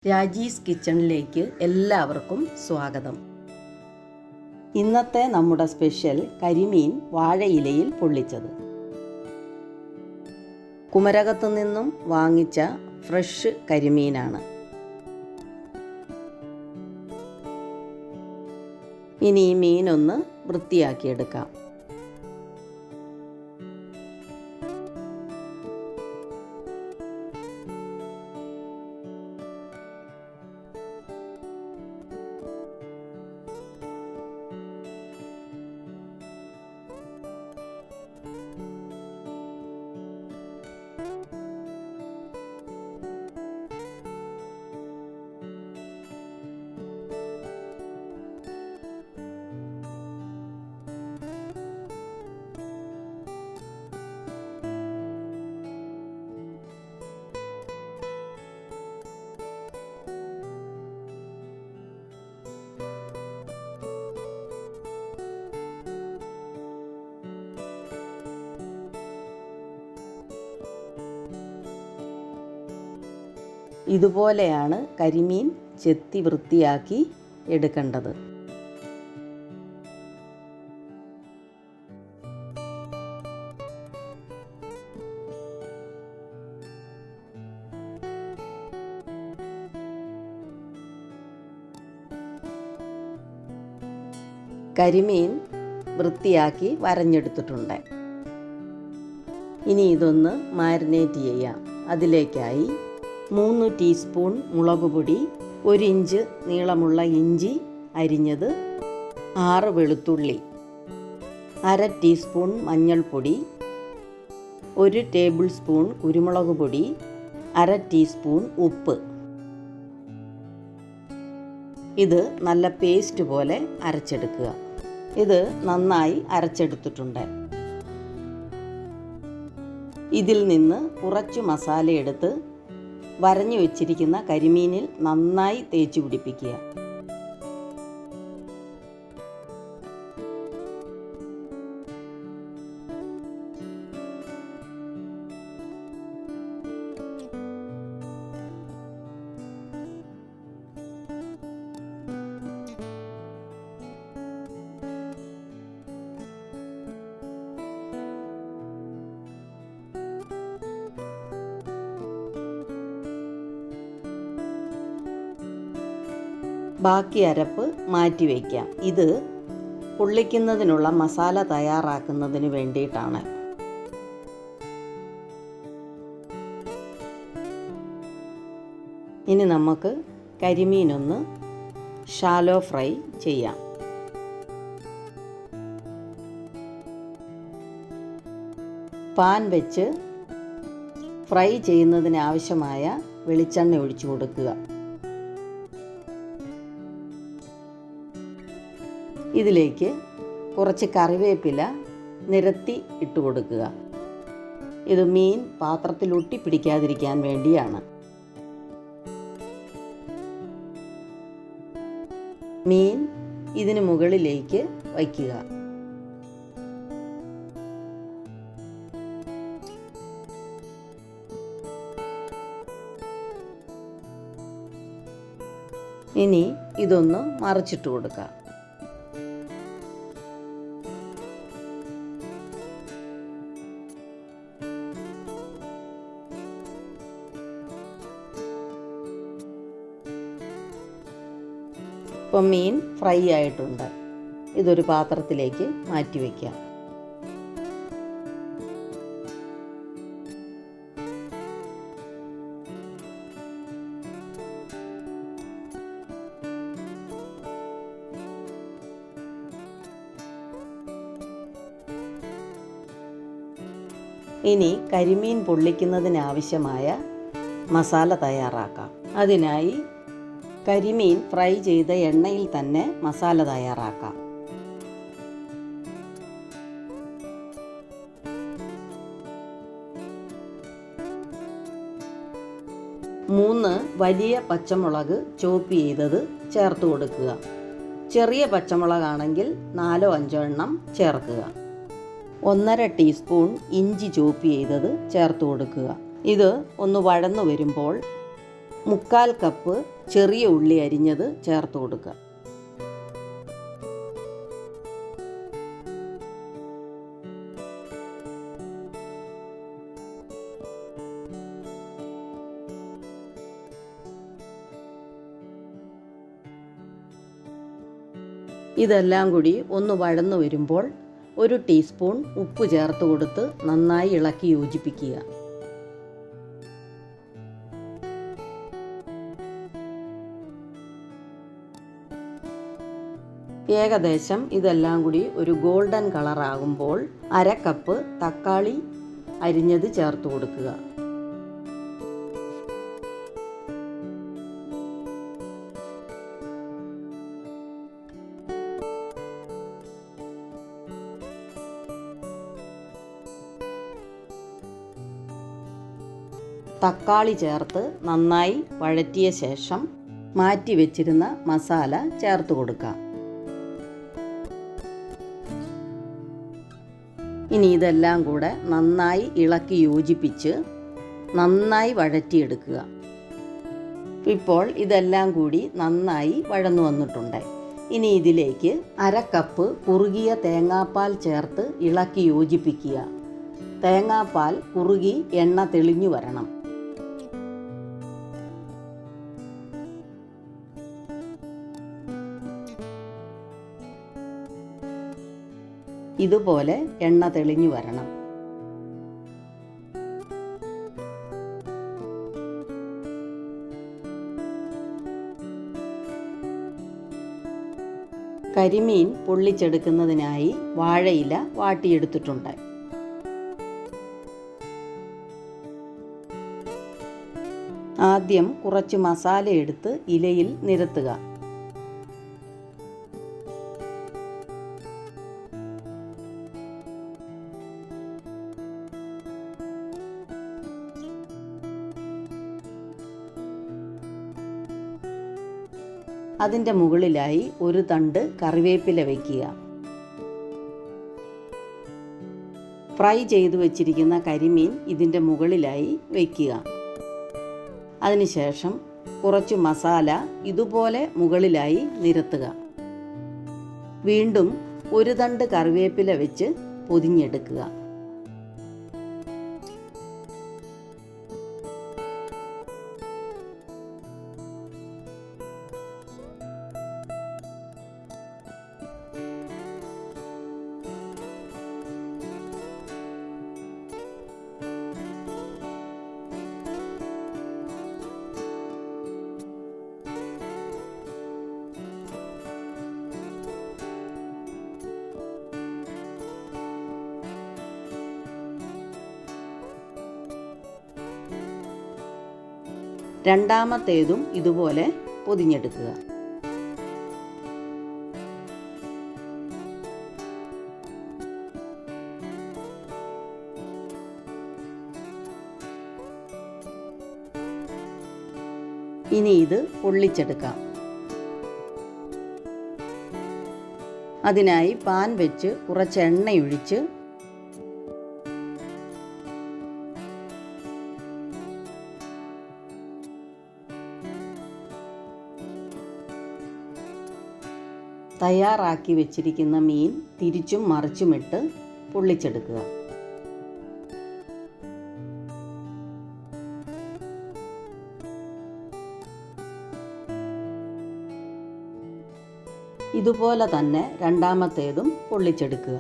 രാജീസ് കിച്ചണിലേക്ക് എല്ലാവർക്കും സ്വാഗതം. ഇന്നത്തെ നമ്മുടെ സ്പെഷ്യൽ കരിമീൻ വാഴയിലയിൽ പൊള്ളിച്ചത്. കുമരകത്തു നിന്നും വാങ്ങിച്ച ഫ്രഷ് കരിമീനാണ്. ഇനി ഈ മീനൊന്ന് വൃത്തിയാക്കിയെടുക്കാം. ഇതുപോലെയാണ് കരിമീൻ ചെത്തി വൃത്തിയാക്കി എടുക്കേണ്ടത്. കരിമീൻ വൃത്തിയാക്കി വരഞ്ഞെടുത്തിട്ടുണ്ട്. ഇനി ഇതൊന്ന് മാരിനേറ്റ് ചെയ്യാം. അതിലേക്കായി 3 ടീസ്പൂൺ മുളക് പൊടി, 1 ഇഞ്ച് നീളമുള്ള ഇഞ്ചി അരിഞ്ഞത്, 6 വെളുത്തുള്ളി, 1/2 ടീസ്പൂൺ മഞ്ഞൾപ്പൊടി, 1 ടേബിൾ സ്പൂൺ കുരുമുളക് പൊടി, 1/2 ടീസ്പൂൺ ഉപ്പ്. ഇത് നല്ല പേസ്റ്റ് പോലെ അരച്ചെടുക്കുക. ഇത് നന്നായി അരച്ചെടുത്തിട്ടുണ്ട്. ഇതിൽ നിന്ന് കുറച്ച് മസാല എടുത്ത് വരഞ്ഞു വെച്ചിരിക്കുന്ന കരിമീനിൽ നന്നായി തേച്ച് പിടിപ്പിക്കുക. ബാക്കി അരപ്പ് മാറ്റി വയ്ക്കാം. ഇത് പൊള്ളിക്കുന്നതിനുള്ള മസാല തയ്യാറാക്കുന്നതിന് വേണ്ടിയിട്ടാണ്. ഇനി നമുക്ക് കരിമീനൊന്ന് ഷാലോ ഫ്രൈ ചെയ്യാം. പാൻ വെച്ച് ഫ്രൈ ചെയ്യുന്നതിന് ആവശ്യമായ വെളിച്ചെണ്ണ ഒഴിച്ചു കൊടുക്കുക. ഇതിലേക്ക് കുറച്ച് കറിവേപ്പില നിരത്തി ഇട്ട് കൊടുക്കുക. ഇത് മീൻ പാത്രത്തിൽ ഒട്ടിപ്പിടിക്കാതിരിക്കാൻ വേണ്ടിയാണ്. മീൻ ഇതിന് മുകളിലേക്ക് വയ്ക്കുക. ഇനി ഇതൊന്ന് മറിച്ചിട്ട് കൊടുക്കാം. ഇപ്പം മീൻ ഫ്രൈ ആയിട്ടുണ്ട്. ഇതൊരു പാത്രത്തിലേക്ക് മാറ്റി വയ്ക്കാം. ഇനി കരിമീൻ പൊള്ളിക്കുന്നതിനാവശ്യമായ മസാല തയ്യാറാക്കാം. അതിനായി കരിമീൻ ഫ്രൈ ചെയ്ത എണ്ണയിൽ തന്നെ മസാല തയ്യാറാക്കാം. 3 വലിയ പച്ചമുളക് ചോപ്പ് ചെയ്തത് ചേർത്ത് കൊടുക്കുക. ചെറിയ പച്ചമുളകാണെങ്കിൽ 4-5 എണ്ണം ചേർക്കുക. 1/2 ടീസ്പൂൺ ഇഞ്ചി ചോപ്പ് ചെയ്തത് ചേർത്ത് കൊടുക്കുക. ഇത് ഒന്ന് വഴന്നു വരുമ്പോൾ 1/4 കപ്പ് ചെറിയ ഉള്ളി അരിഞ്ഞത് ചേർത്ത് കൊടുക്കുക. ഇതെല്ലാം കൂടി ഒന്ന് വഴന്നു വരുമ്പോൾ 1 ടീസ്പൂൺ ഉപ്പ് ചേർത്ത് കൊടുത്ത് നന്നായി ഇളക്കി യോജിപ്പിക്കുക. ഏകദേശം ഇതെല്ലാം കൂടി ഒരു ഗോൾഡൻ കളറാകുമ്പോൾ 1/2 കപ്പ് തക്കാളി അരിഞ്ഞത് ചേർത്ത് കൊടുക്കുക. തക്കാളി ചേർത്ത് നന്നായി വഴറ്റിയ ശേഷം മാറ്റി വെച്ചിരുന്ന മസാല ചേർത്ത് കൊടുക്കാം. ഇനി ഇതെല്ലാം കൂടെ നന്നായി ഇളക്കി യോജിപ്പിച്ച് നന്നായി വഴറ്റിയെടുക്കുക. ഇപ്പോൾ ഇതെല്ലാം കൂടി നന്നായി വഴന്നു വന്നിട്ടുണ്ട്. ഇനി ഇതിലേക്ക് 1/2 കപ്പ് കുറുകിയ തേങ്ങാപ്പാൽ ചേർത്ത് ഇളക്കി യോജിപ്പിക്കുക. തേങ്ങാപ്പാൽ കുറുകി എണ്ണ തെളിഞ്ഞു വരണം. ഇതുപോലെ എണ്ണ തെളിഞ്ഞു വരണം. കരിമീൻ പൊള്ളിച്ചെടുക്കുന്നതിനായി വാഴയില വാട്ടിയെടുത്തിട്ടുണ്ട്. ആദ്യം കുറച്ച് മസാല എടുത്ത് ഇലയിൽ നിരത്തുക. അതിൻ്റെ മുകളിലായി 1 തണ്ട് കറിവേപ്പില വയ്ക്കുക. ഫ്രൈ ചെയ്തു വച്ചിരിക്കുന്ന കരിമീൻ ഇതിൻ്റെ മുകളിലായി വയ്ക്കുക. അതിനുശേഷം കുറച്ച് മസാല ഇതുപോലെ മുകളിലായി നിരത്തുക. വീണ്ടും 1 തണ്ട് കറിവേപ്പില വെച്ച് പൊതിഞ്ഞെടുക്കുക. രണ്ടാമത്തേതും ഇതുപോലെ പൊതിഞ്ഞെടുക്കുക. ഇനി ഇത് പൊള്ളിച്ചെടുക്കാം. അതിനായി പാൻ വെച്ച് കുറച്ച് എണ്ണയൊഴിച്ച് തയ്യാറാക്കി വെച്ചിരിക്കുന്ന മീൻ തിരിച്ചും മറിച്ചുമിട്ട് പൊള്ളിച്ചെടുക്കുക. ഇതുപോലെ തന്നെ രണ്ടാമത്തേതും പൊള്ളിച്ചെടുക്കുക.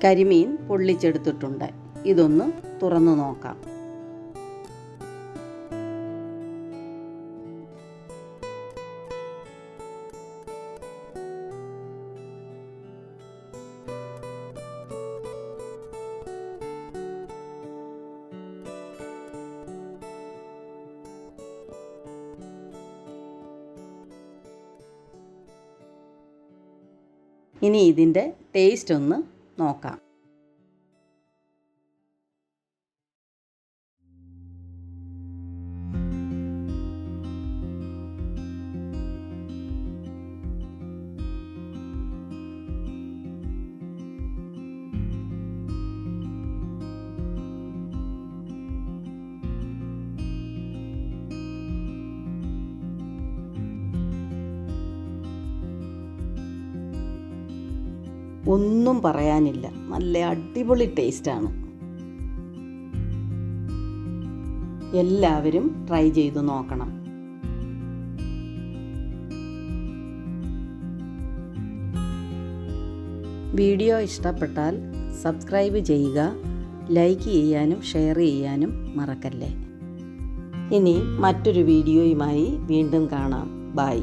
കരിമീൻ പൊള്ളിച്ചെടുത്തിട്ടുണ്ട്. ഇതൊന്ന് തുറന്നു നോക്കാം. ഇനി ഇതിൻ്റെ ടേസ്റ്റ് ഒന്ന് നോക്കാം. ഒന്നും പറയാനില്ല, നല്ല അടിപൊളി ടേസ്റ്റാണ്. എല്ലാവരും ട്രൈ ചെയ്ത് നോക്കണം. വീഡിയോ ഇഷ്ടപ്പെട്ടാൽ സബ്സ്ക്രൈബ് ചെയ്യുക, ലൈക്ക് ചെയ്യാനും ഷെയർ ചെയ്യാനും മറക്കല്ലേ. ഇനി മറ്റൊരു വീഡിയോയുമായി വീണ്ടും കാണാം. ബൈ.